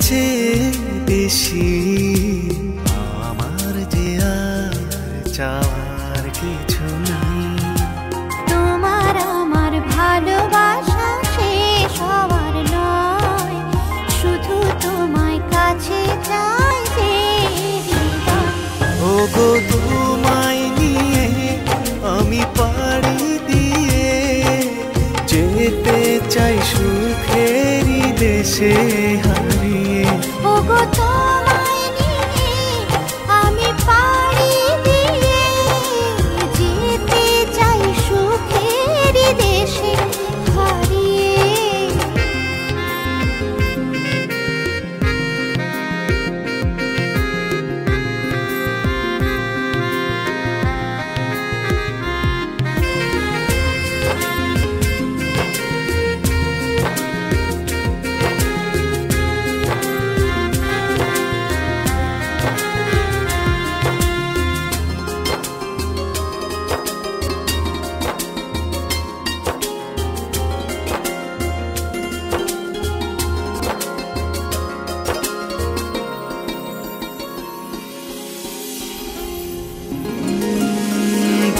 চেয়ে বেশি আমার যে আর চাওয়ার কিছু নেই। তোমার আমার ভালোবাসা শেষ হওয়ার নয়, শুধু তোমায় কাছে চাই যে হৃদয়। ওগো তোমায় নিয়ে আমি পাড়ি দিয়ে যেতে চাই সুখেরই দেশে হারিয়ে। ওগো তোমায় নিয়ে আমি পাড়ি দিয়ে যেতে চাই সুখের দেশে হারিয়ে।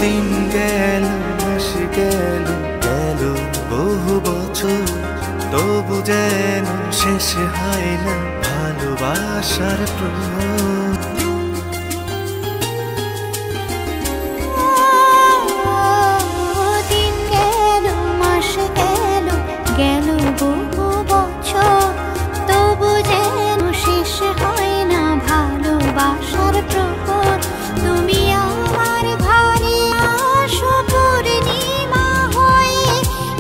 দিন গেল মাস গেল গেল বহু বছর, তবু যেন শেষ হয় না ভালোবাসার প্রহর। দিন গেল মাস গেল গেল বহু বছর, তবু যেন শেষ হয় না ভালোবাসার প্রহর। তুমি আমার ঘরে আসো পূর্ণিমা হয়ে,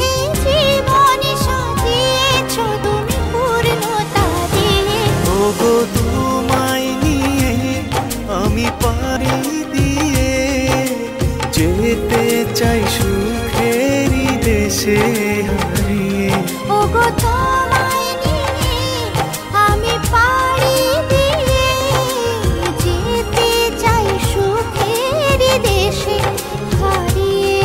এই জীবন সাজিয়েছ তুমি পূর্ণতা দিয়ে। ওগো তোমায় নিয়ে আমি পাড়ি দিয়ে যেতে চাই সুখেরই দেশে হারিয়ে। ওগো তোমায় নিয়ে আমি পাড়ি দিয়ে যেতে চাই সুখের দেশে হারিয়ে।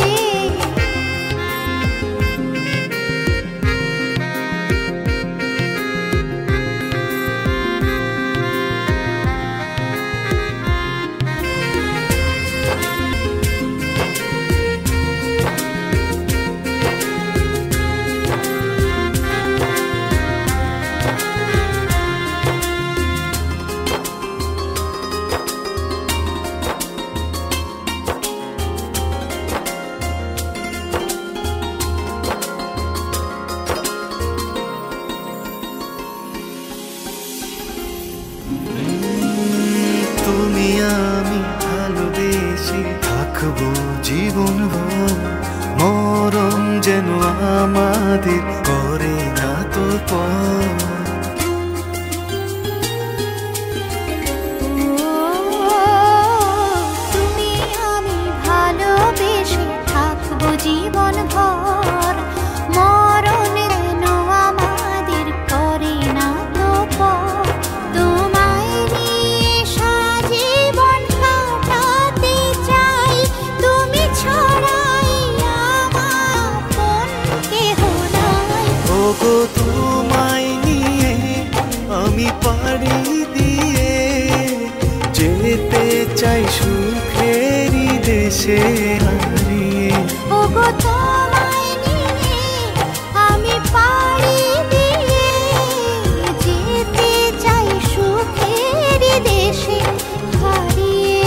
তুমি আমি ভালোবেসে থাকবো জীবনভর, মরণ যেন আমাদের করে না তো পর। তুমি আমি ভালোবেসে থাকবো জীবন ভর, মরণ যেন আমাদের করে না তো পর। তোমায় নিয়ে সারাজীবন কাটাতে চাই, তুমি ছাড়াই আমার আপন কেহ নাই। ওগো তোমায় নিয়ে আমি পাড়ি দিয়ে যেতে চাই সুখেরই দেশে হারিয়ে। ওগো তোমায় নিয়ে আমি পাড়ি দিয়ে যেতে চাই সুখের দেশে হারিয়ে।